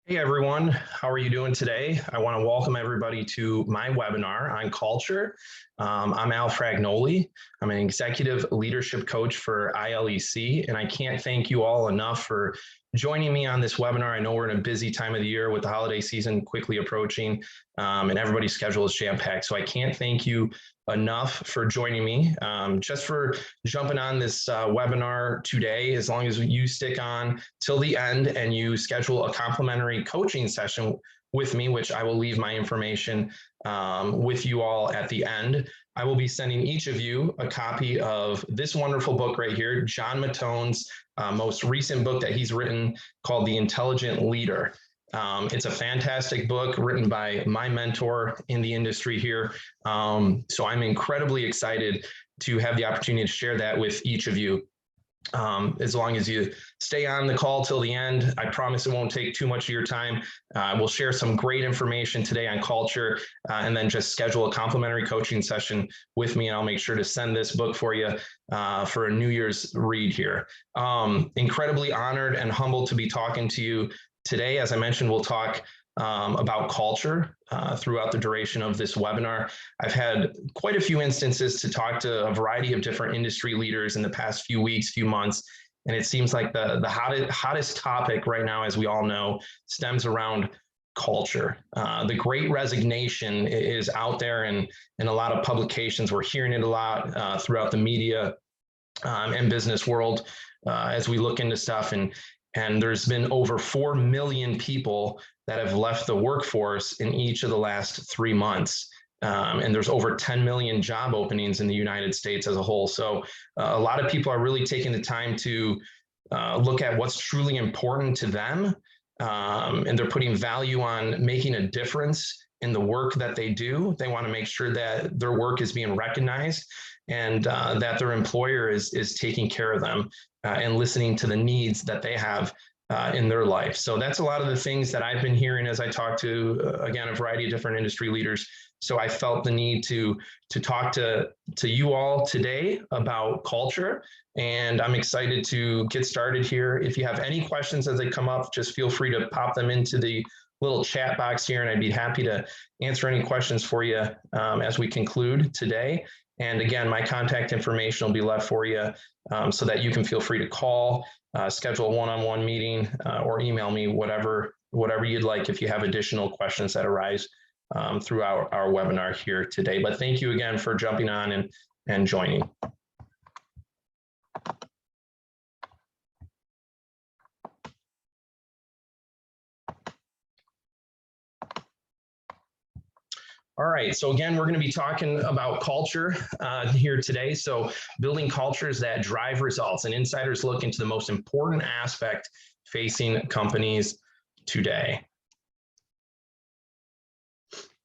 Hey everyone, how are you doing today? I want to welcome everybody to my webinar on culture. I'm Al Fragnoli. I'm an executive leadership coach for ILEC, and I can't thank you all enough for joining me on this webinar. I know we're in a busy time of the year with the holiday season quickly approaching, and everybody's schedule is jam-packed. So I can't thank you enough for joining me, just for jumping on this webinar today. As long as you stick on till the end and you schedule a complimentary coaching session with me, which I will leave my information with you all at the end. I will be sending each of you a copy of this wonderful book right here, John Mattone's most recent book that he's written called The Intelligent Leader. It's a fantastic book written by my mentor in the industry here. So I'm incredibly excited to have the opportunity to share that with each of you. As long as you stay on the call till the end, I promise it won't take too much of your time. We'll share some great information today on culture, and then just schedule a complimentary coaching session with me, and I'll make sure to send this book for you for a New Year's read here. Incredibly honored and humbled to be talking to you today. As I mentioned, we'll talk about culture throughout the duration of this webinar. I've had quite a few instances to talk to a variety of different industry leaders in the past few weeks, few months, and it seems like the hottest topic right now, as we all know, stems around culture. The Great Resignation is out there, and in a lot of publications, we're hearing it a lot throughout the media and business world as we look into stuff. And there's been over 4 million people that have left the workforce in each of the last 3 months. And there's over 10 million job openings in the United States as a whole. So a lot of people are really taking the time to look at what's truly important to them. And they're putting value on making a difference in the work that they do. They want to make sure that their work is being recognized and that their employer is taking care of them and listening to the needs that they have in their life. So that's a lot of the things that I've been hearing as I talk to, again, a variety of different industry leaders. So I felt the need to talk to you all today about culture, and I'm excited to get started here. If you have any questions as they come up, just feel free to pop them into the little chat box here, and I'd be happy to answer any questions for you as we conclude today. And again, my contact information will be left for you so that you can feel free to call, schedule a one-on-one meeting, or email me, whatever you'd like if you have additional questions that arise through our webinar here today. But thank you again for jumping on and joining. All right, so again, we're going to be talking about culture here today. So building cultures that drive results, and insiders look into the most important aspect facing companies today.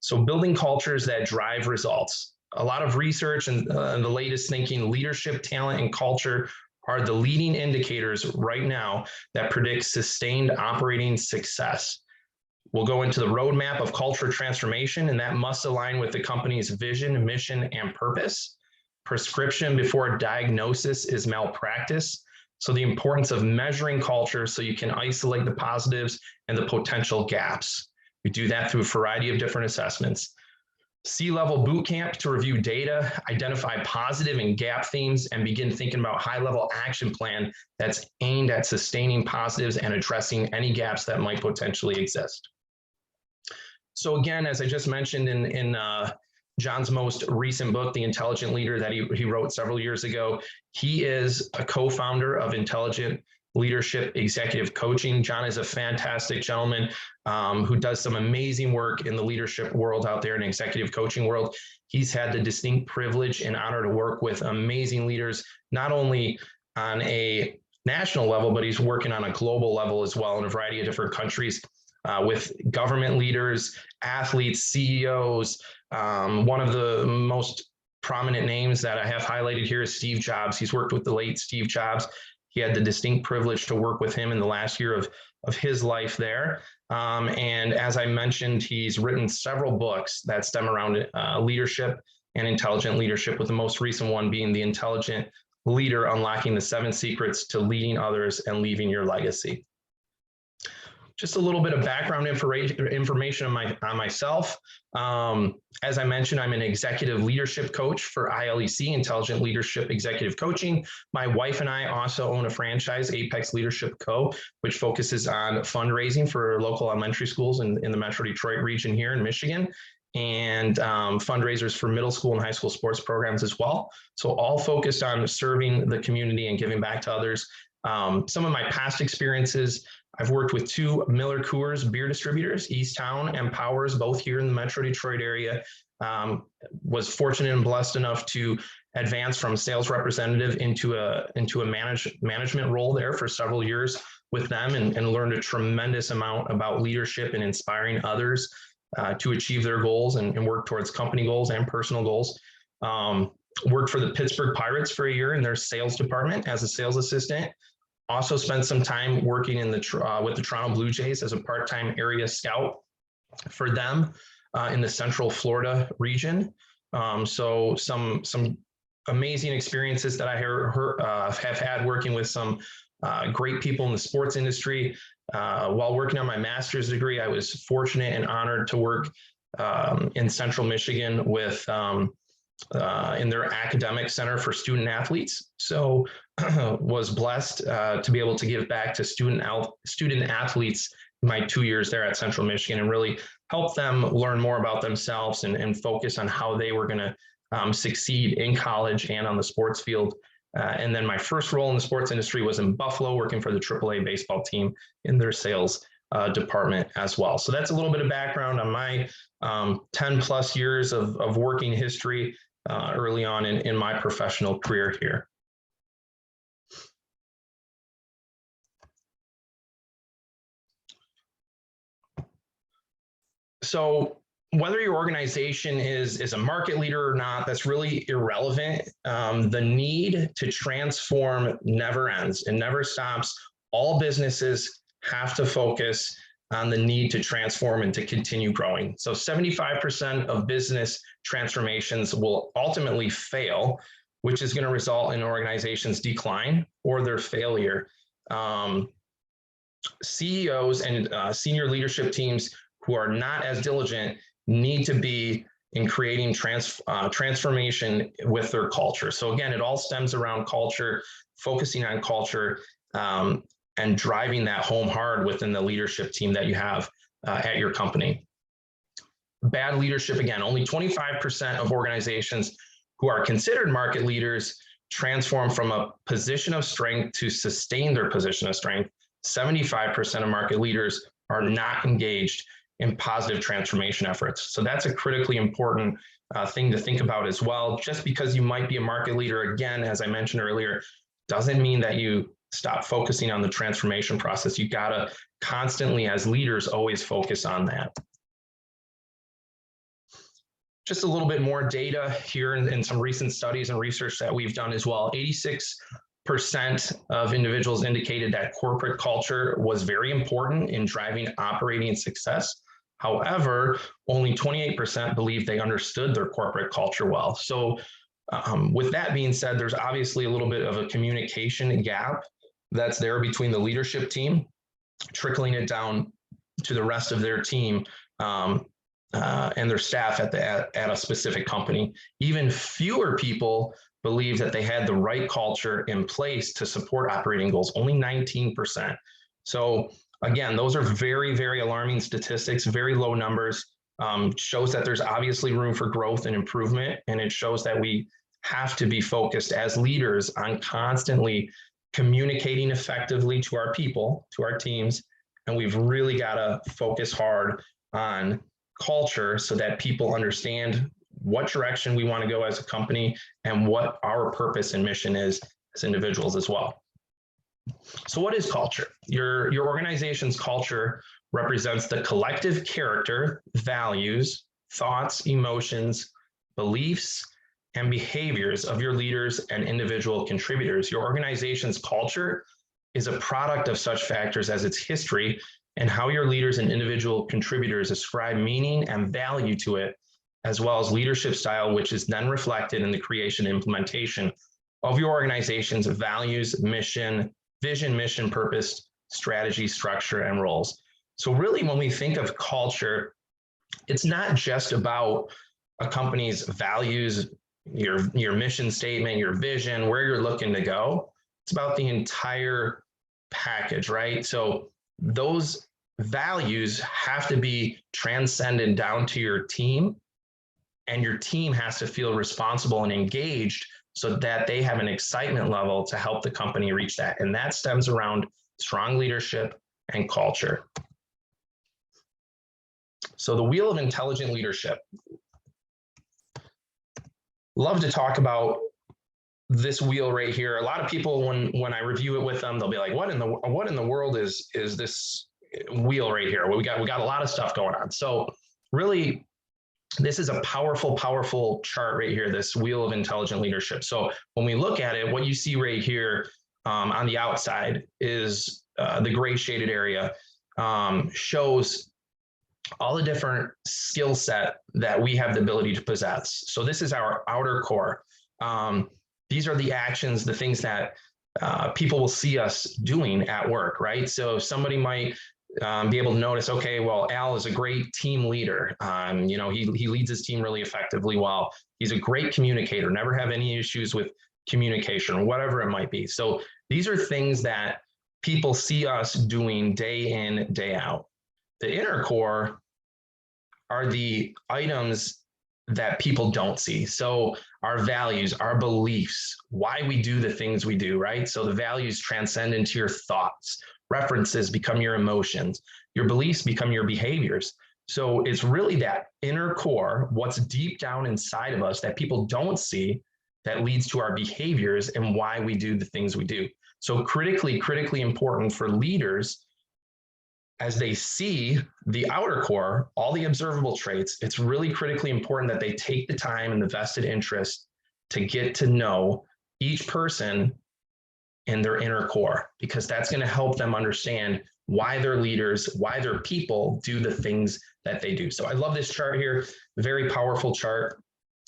So building cultures that drive results. A lot of research and the latest thinking, leadership, talent, and culture are the leading indicators right now that predict sustained operating success. We'll go into the roadmap of culture transformation, and that must align with the company's vision, mission, and purpose. Prescription before diagnosis is malpractice. So the importance of measuring culture so you can isolate the positives and the potential gaps. We do that through a variety of different assessments. C-level boot camp to review data, identify positive and gap themes, and begin thinking about high-level action plan that's aimed at sustaining positives and addressing any gaps that might potentially exist. So again, as I just mentioned in John's most recent book, The Intelligent Leader, that he wrote several years ago, he is a co-founder of Intelligent Leadership Executive Coaching. John is a fantastic gentleman who does some amazing work in the leadership world out there, in the executive coaching world. He's had the distinct privilege and honor to work with amazing leaders, not only on a national level, but he's working on a global level as well in a variety of different countries. With government leaders, athletes, CEOs. One of the most prominent names that I have highlighted here is Steve Jobs. He's worked with the late Steve Jobs. He had the distinct privilege to work with him in the last year of his life there. And as I mentioned, he's written several books that stem around leadership and intelligent leadership, with the most recent one being The Intelligent Leader, Unlocking the 7 Secrets to Leading Others and Leaving Your Legacy. Just a little bit of background information on myself. As I mentioned, I'm an executive leadership coach for ILEC, Intelligent Leadership Executive Coaching. My wife and I also own a franchise, Apex Leadership Co., which focuses on fundraising for local elementary schools in the Metro Detroit region here in Michigan, and fundraisers for middle school and high school sports programs as well. So all focused on serving the community and giving back to others. Some of my past experiences, I've worked with 2 Miller Coors beer distributors, Easttown and Powers, both here in the Metro Detroit area. Was fortunate and blessed enough to advance from sales representative into a management role there for several years with them, and learned a tremendous amount about leadership and inspiring others to achieve their goals and work towards company goals and personal goals. Worked for the Pittsburgh Pirates for a year in their sales department as a sales assistant. Also spent some time working in with the Toronto Blue Jays as a part-time area scout for them in the Central Florida region. So some amazing experiences that I have had working with some great people in the sports industry. While working on my master's degree, I was fortunate and honored to work in Central Michigan with in their academic center for student athletes. So was blessed to be able to give back to student athletes my 2 years there at Central Michigan, and really help them learn more about themselves and focus on how they were going to succeed in college and on the sports field. And then my first role in the sports industry was in Buffalo, working for the AAA baseball team in their sales department as well. So that's a little bit of background on my 10 plus years of working history early on in my professional career here. So whether your organization is a market leader or not, that's really irrelevant. The need to transform never ends and never stops. All businesses have to focus on the need to transform and to continue growing. So 75% of business transformations will ultimately fail, which is going to result in organizations' decline or their failure. CEOs and senior leadership teams who are not as diligent need to be in creating transformation with their culture. So again, it all stems around culture, focusing on culture, and driving that home hard within the leadership team that you have at your company. Bad leadership, again, only 25% of organizations who are considered market leaders transform from a position of strength to sustain their position of strength. 75% of market leaders are not engaged in positive transformation efforts. So that's a critically important thing to think about as well. Just because you might be a market leader, again, as I mentioned earlier, doesn't mean that you stop focusing on the transformation process. You gotta constantly, as leaders, always focus on that. Just a little bit more data here in some recent studies and research that we've done as well. 86% of individuals indicated that corporate culture was very important in driving operating success. However, only 28% believe they understood their corporate culture well. So with that being said, there's obviously a little bit of a communication gap that's there between the leadership team, trickling it down to the rest of their team and their staff at a specific company. Even fewer people believe that they had the right culture in place to support operating goals, only 19%. So again, those are very, very alarming statistics, very low numbers. Shows that there's obviously room for growth and improvement, and it shows that we have to be focused as leaders on constantly communicating effectively to our people, to our teams, and we've really got to focus hard on culture so that people understand what direction we want to go as a company and what our purpose and mission is as individuals as well. So what is culture? Your organization's culture represents the collective character, values, thoughts, emotions, beliefs, and behaviors of your leaders and individual contributors. Your organization's culture is a product of such factors as its history and how your leaders and individual contributors ascribe meaning and value to it, as well as leadership style, which is then reflected in the creation and implementation of your organization's values, mission, vision, mission, purpose, strategy, structure, and roles. So really, when we think of culture, it's not just about a company's values, your mission statement, your vision, where you're looking to go. It's about the entire package, right? So those values have to be transcended down to your team, and your team has to feel responsible and engaged so that they have an excitement level to help the company reach that. And that stems around strong leadership and culture. So the wheel of intelligent leadership. Love to talk about this wheel right here. A lot of people, when I review it with them, they'll be like, what in the world is this wheel right here? Well, we got a lot of stuff going on. So really, this is a powerful chart right here, this wheel of intelligent leadership. So when we look at it, what you see right here on the outside is the gray shaded area, shows all the different skill set that we have the ability to possess. So this is our outer core. These are the actions, the things that people will see us doing at work, right? So somebody might be able to notice, okay, well, Al is a great team leader. You know, he leads his team really effectively well. He's a great communicator, never have any issues with communication or whatever it might be. So these are things that people see us doing day in, day out. The inner core are the items that people don't see. So our values, our beliefs, why we do the things we do, right? So the values transcend into your thoughts. References become your emotions. Your beliefs become your behaviors. So it's really that inner core, what's deep down inside of us that people don't see, that leads to our behaviors and why we do the things we do. So critically important for leaders, as they see the outer core, all the observable traits, it's really critically important that they take the time and the vested interest to get to know each person in their inner core, because that's going to help them understand why they're leaders, why their people do the things that they do. So I love this chart here, very powerful chart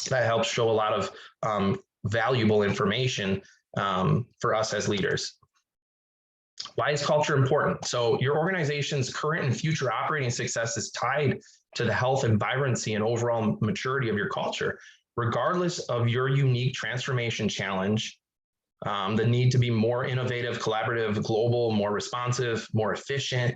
that helps show a lot of valuable information for us as leaders. Why is culture important? So your organization's current and future operating success is tied to the health and vibrancy and overall maturity of your culture. Regardless of your unique transformation challenge, the need to be more innovative, collaborative, global, more responsive, more efficient,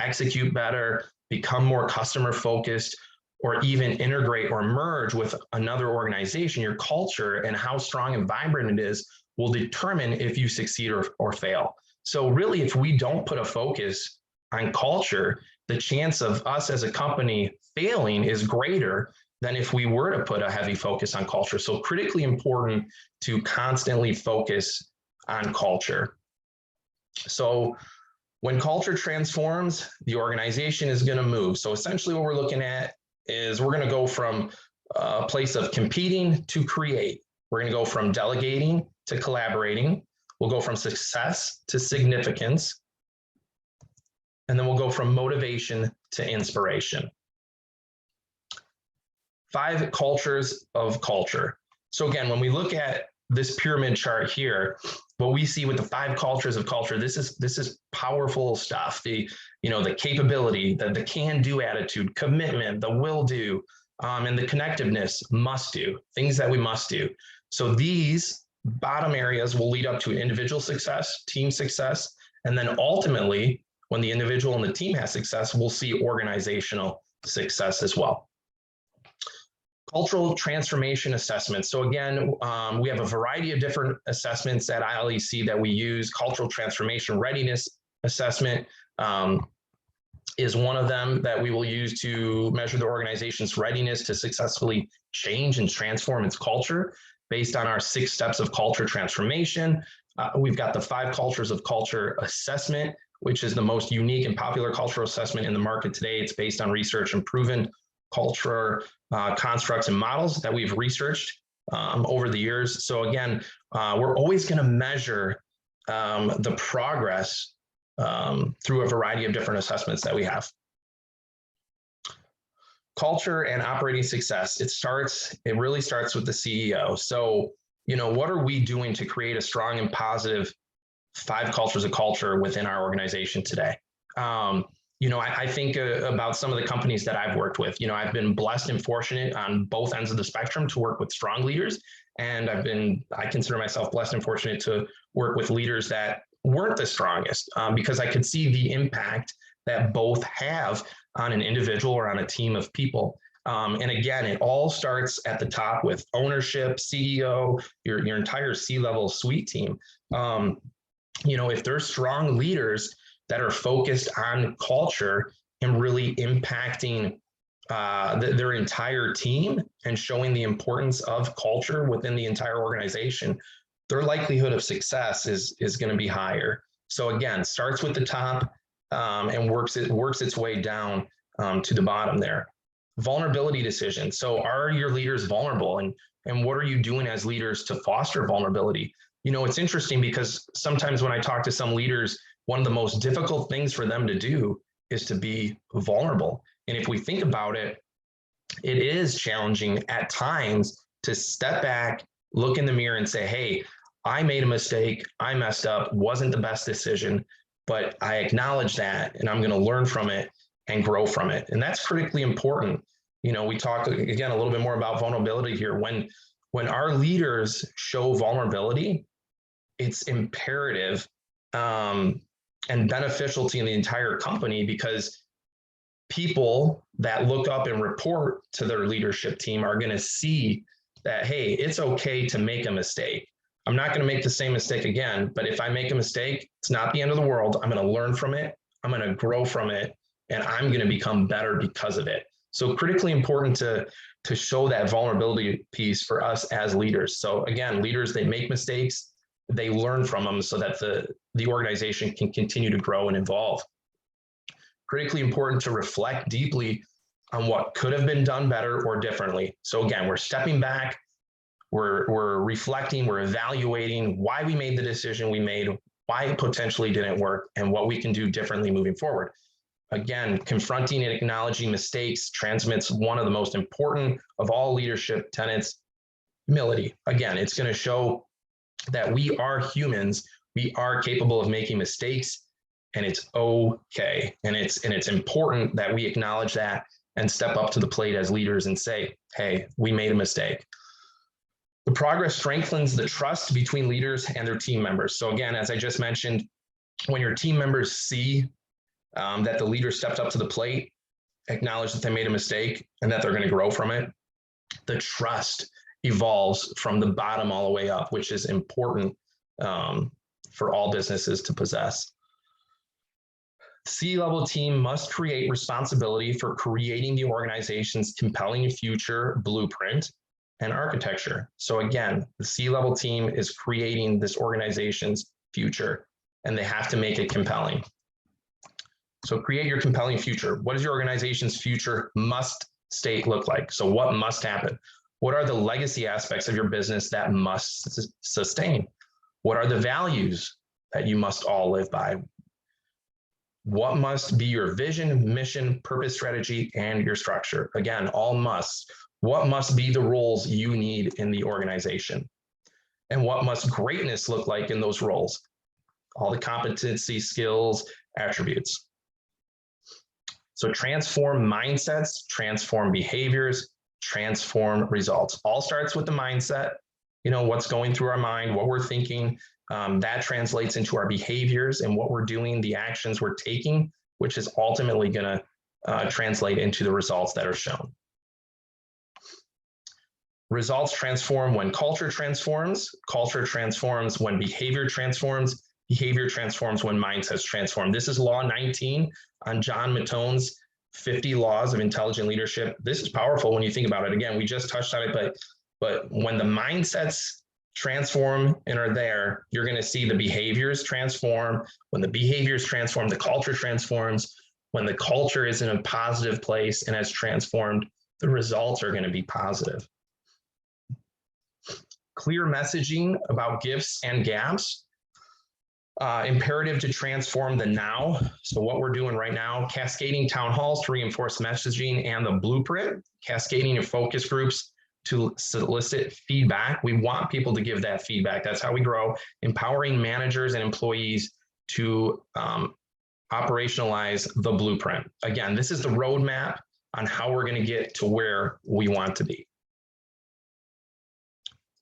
execute better, become more customer focused, or even integrate or merge with another organization, your culture and how strong and vibrant it is will determine if you succeed or fail. So really, if we don't put a focus on culture, the chance of us as a company failing is greater than if we were to put a heavy focus on culture. So critically important to constantly focus on culture. So when culture transforms, the organization is going to move. So essentially what we're looking at is we're going to go from a place of competing to create. We're going to go from delegating to collaborating. We'll go from success to significance. And then we'll go from motivation to inspiration. 5 cultures of culture. So again, when we look at this pyramid chart here, what we see with the 5 cultures of culture, this is powerful stuff. The capability, the can-do attitude, commitment, the will-do, and the connectiveness, must-do, things that we must do. So these bottom areas will lead up to individual success, team success, and then ultimately, when the individual and the team has success, we'll see organizational success as well. Cultural transformation assessments. So again, we have a variety of different assessments at ILEC that we use. Cultural transformation readiness assessment is one of them that we will use to measure the organization's readiness to successfully change and transform its culture based on our 6 steps of culture transformation. We've got the 5 cultures of culture assessment, which is the most unique and popular cultural assessment in the market today. It's based on research and proven culture constructs and models that we've researched over the years. So again, we're always going to measure the progress through a variety of different assessments that we have. Culture and operating success. It really starts with the CEO. So, what are we doing to create a strong and positive 5 cultures of culture within our organization today? I think about some of the companies that I've worked with. I've been blessed and fortunate on both ends of the spectrum to work with strong leaders. And I consider myself blessed and fortunate to work with leaders that weren't the strongest, because I could see the impact that both have on an individual or on a team of people. And again, it all starts at the top with ownership, CEO, your entire C-level suite team. If they're strong leaders that are focused on culture and really impacting their entire team and showing the importance of culture within the entire organization, their likelihood of success is going to be higher. So again, starts with the top and works its way down to the bottom there. Vulnerability decisions. So are your leaders vulnerable, and what are you doing as leaders to foster vulnerability? It's interesting because sometimes when I talk to some leaders, one of the most difficult things for them to do is to be vulnerable. And if we think about it, it is challenging at times to step back, look in the mirror and say, hey, I made a mistake, I messed up, wasn't the best decision, but I acknowledge that and I'm going to learn from it and grow from it. And that's critically important. We talk again a little bit more about vulnerability here. When our leaders show vulnerability, it's imperative and beneficial to the entire company, because people that look up and report to their leadership team are going to see that, hey, it's okay to make a mistake. I'm not going to make the same mistake again, but if I make a mistake, it's not the end of the world. I'm going to learn from it. I'm going to grow from it, and I'm going to become better because of it. So critically important to show that vulnerability piece for us as leaders. So again, leaders, they make mistakes, they learn from them so that the organization can continue to grow and evolve. Critically important to reflect deeply on what could have been done better or differently. So again, we're stepping back, we're reflecting, we're evaluating why we made the decision we made, why it potentially didn't work, and what we can do differently moving forward. Again, confronting and acknowledging mistakes transmits one of the most important of all leadership tenets, humility. Again, it's going to show that we are humans, we are capable of making mistakes, and it's okay. And it's important that we acknowledge that and step up to the plate as leaders and say, hey, we made a mistake. The progress strengthens the trust between leaders and their team members. So again, as I just mentioned, when your team members see that the leader stepped up to the plate, acknowledge that they made a mistake and that they're going to grow from it, the trust evolves from the bottom all the way up, which is important for all businesses to possess. C-level team must create responsibility for creating the organization's compelling future blueprint and architecture. So again, the C-level team is creating this organization's future, and they have to make it compelling. So create your compelling future. What does your organization's future must state look like? So what must happen? What are the legacy aspects of your business that must sustain? What are the values that you must all live by? What must be your vision, mission, purpose, strategy, and your structure? Again, all must. What must be the roles you need in the organization? And what must greatness look like in those roles? All the competency, skills, attributes. So transform mindsets, transform behaviors, transform results. All starts with the mindset, what's going through our mind, what we're thinking. That translates into our behaviors and what we're doing, the actions we're taking, which is ultimately going to translate into the results that are shown. Results transform when culture transforms when behavior transforms when mindsets transform. This is Law 19 on John Mattone's 50 Laws of Intelligent Leadership. This is powerful when you think about it. Again, we just touched on it, but when the mindsets transform and are there, you're going to see the behaviors transform. When the behaviors transform, the culture transforms. When the culture is in a positive place and has transformed, the results are going to be positive. Clear messaging about gifts and gaps. Imperative to transform the now. So what we're doing right now, cascading town halls to reinforce messaging and the blueprint, cascading and focus groups to solicit feedback. We want people to give that feedback. That's how we grow. Empowering managers and employees to operationalize the blueprint. Again, this is the roadmap on how we're going to get to where we want to be.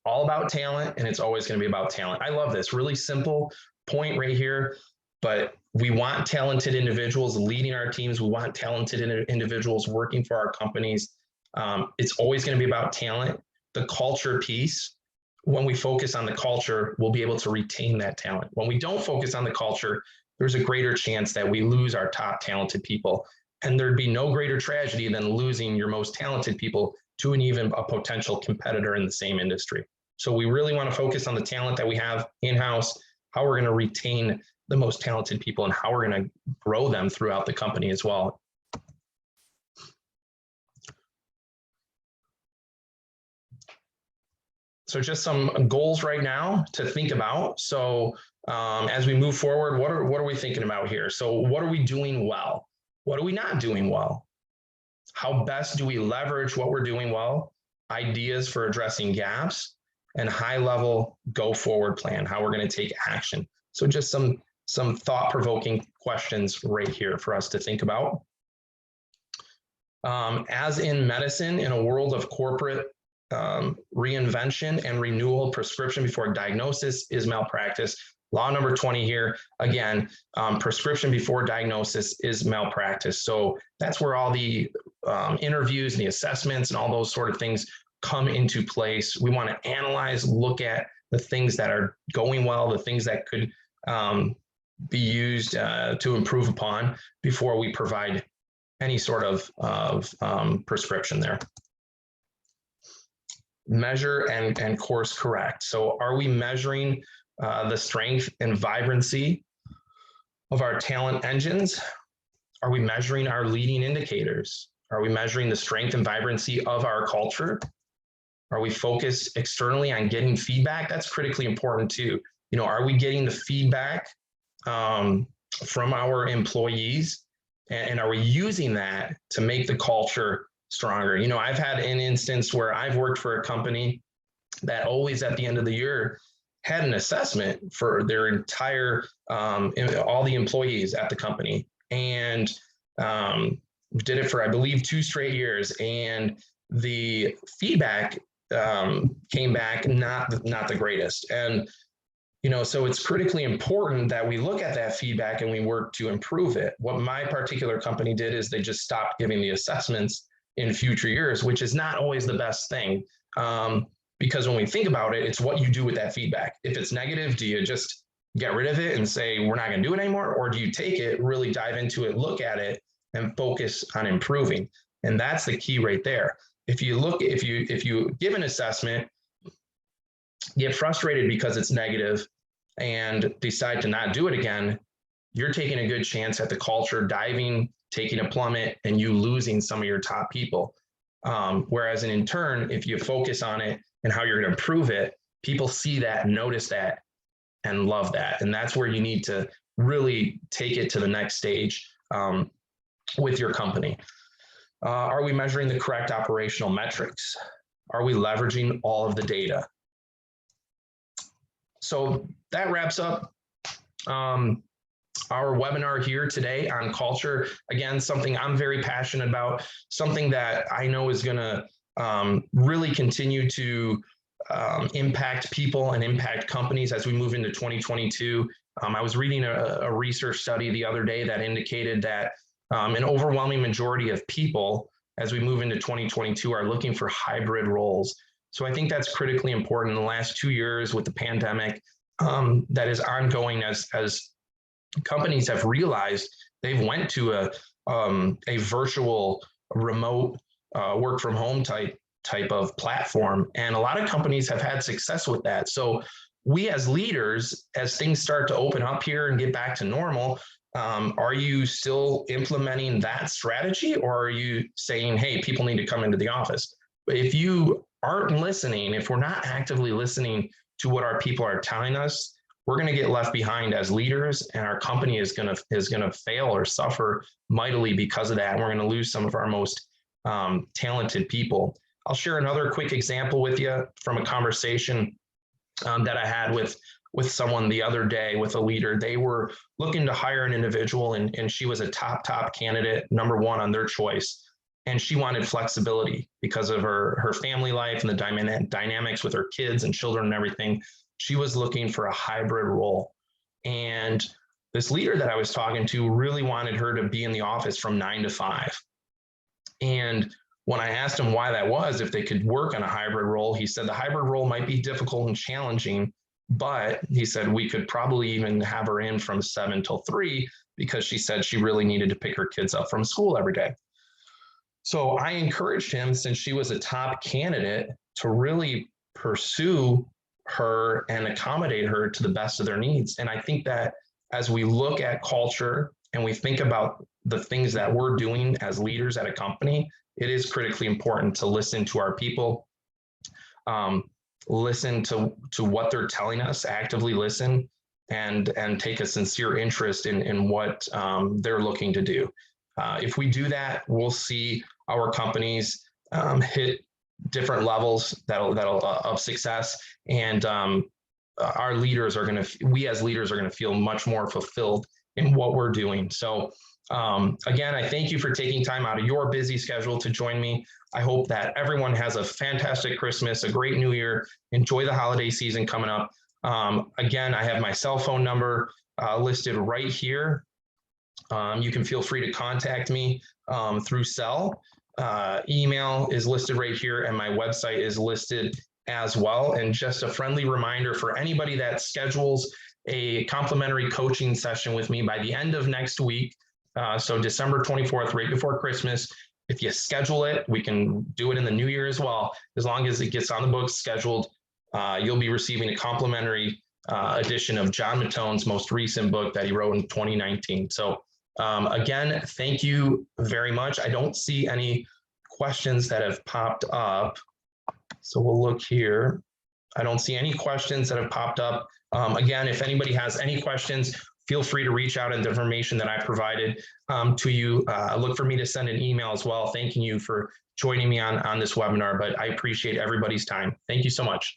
All about talent, and it's always going to be about talent. I love this really simple point right here, but we want talented individuals leading our teams. We want talented individuals working for our companies. It's always going to be about talent. The culture piece, when we focus on the culture, we'll be able to retain that talent. When we don't focus on the culture, there's a greater chance that we lose our top talented people. And there'd be no greater tragedy than losing your most talented people to an even a potential competitor in the same industry. So we really want to focus on the talent that we have in-house, how we're going to retain the most talented people, and how we're going to grow them throughout the company as well. So just some goals right now to think about. So as we move forward, what are we thinking about here? So what are we doing well? What are we not doing well? How best do we leverage what we're doing well? Ideas for addressing gaps, and high-level go-forward plan, how we're going to take action. So just some thought-provoking questions right here for us to think about. As in medicine, in a world of corporate reinvention and renewal, prescription before diagnosis is malpractice. Law number 20 here, again, prescription before diagnosis is malpractice. So that's where all the interviews and the assessments and all those sort of things come into place. We want to analyze, look at the things that are going well, the things that could be used to improve upon before we provide any sort of prescription there. Measure and course correct. So are we measuring the strength and vibrancy of our talent engines? Are we measuring our leading indicators? Are we measuring the strength and vibrancy of our culture? Are we focused externally on getting feedback? That's critically important too. You know, are we getting the feedback from our employees, and are we using that to make the culture stronger? You know, I've had an instance where I've worked for a company that always at the end of the year had an assessment for their entire, all the employees at the company, and did it for, I believe, 2 straight years. And the feedback came back not the greatest. And, you know, so it's critically important that we look at that feedback and we work to improve it. What my particular company did is they just stopped giving the assessments in future years, which is not always the best thing. Because when we think about it, it's what you do with that feedback. If it's negative, do you just get rid of it and say, we're not going to do it anymore? Or do you take it, really dive into it, look at it, and focus on improving? And that's the key right there. If you give an assessment, get frustrated because it's negative, and decide to not do it again, you're taking a good chance at the culture diving, taking a plummet, and you losing some of your top people. Whereas in turn, if you focus on it and how you're going to improve it, people see that, notice that, and love that. And that's where you need to really take it to the next stage with your company. Are we measuring the correct operational metrics? Are we leveraging all of the data? So that wraps up our webinar here today on culture. Again, something I'm very passionate about, something that I know is going to really continue to impact people and impact companies as we move into 2022. I was reading a research study the other day that indicated that an overwhelming majority of people as we move into 2022 are looking for hybrid roles. So I think that's critically important in the last 2 years with the pandemic that is ongoing as companies have realized they've went to a virtual remote work from home type of platform. And a lot of companies have had success with that. So we as leaders, as things start to open up here and get back to normal, are you still implementing that strategy, or are you saying, hey, people need to come into the office? But if you aren't listening, if we're not actively listening to what our people are telling us, we're going to get left behind as leaders, and our company is going to fail or suffer mightily because of that. And we're going to lose some of our most talented people. I'll share another quick example with you from a conversation that I had with with someone the other day, with a leader. They were looking to hire an individual, and she was a top candidate, number one on their choice. And she wanted flexibility because of her family life and the dynamics with her kids and children and everything. She was looking for a hybrid role. And this leader that I was talking to really wanted her to be in the office from 9 to 5. And when I asked him why that was, if they could work on a hybrid role, he said the hybrid role might be difficult and challenging, but he said we could probably even have her in from 7 till 3, because she said she really needed to pick her kids up from school every day. So I encouraged him, since she was a top candidate, to really pursue her and accommodate her to the best of their needs. And I think that as we look at culture and we think about the things that we're doing as leaders at a company, it is critically important to listen to our people, listen to what they're telling us, actively listen, and take a sincere interest in what they're looking to do. If we do that, we'll see our companies hit different levels of success, and our leaders are going to, we as leaders are going to feel much more fulfilled in what we're doing. So again, I thank you for taking time out of your busy schedule to join me. I hope that everyone has a fantastic Christmas, a great New Year. Enjoy the holiday season coming up. Again, I have my cell phone number listed right here. You can feel free to contact me through cell. Email is listed right here, and my website is listed as well. And just a friendly reminder for anybody that schedules a complimentary coaching session with me by the end of next week, so December 24th, right before Christmas. If you schedule it, we can do it in the new year as well. As long as it gets on the books scheduled, you'll be receiving a complimentary edition of John Mattone's most recent book that he wrote in 2019. So again, thank you very much. I don't see any questions that have popped up. So we'll look here. I don't see any questions that have popped up. Again, if anybody has any questions, feel free to reach out at the information that I provided to you. Look for me to send an email as well, thanking you for joining me on this webinar, but I appreciate everybody's time. Thank you so much.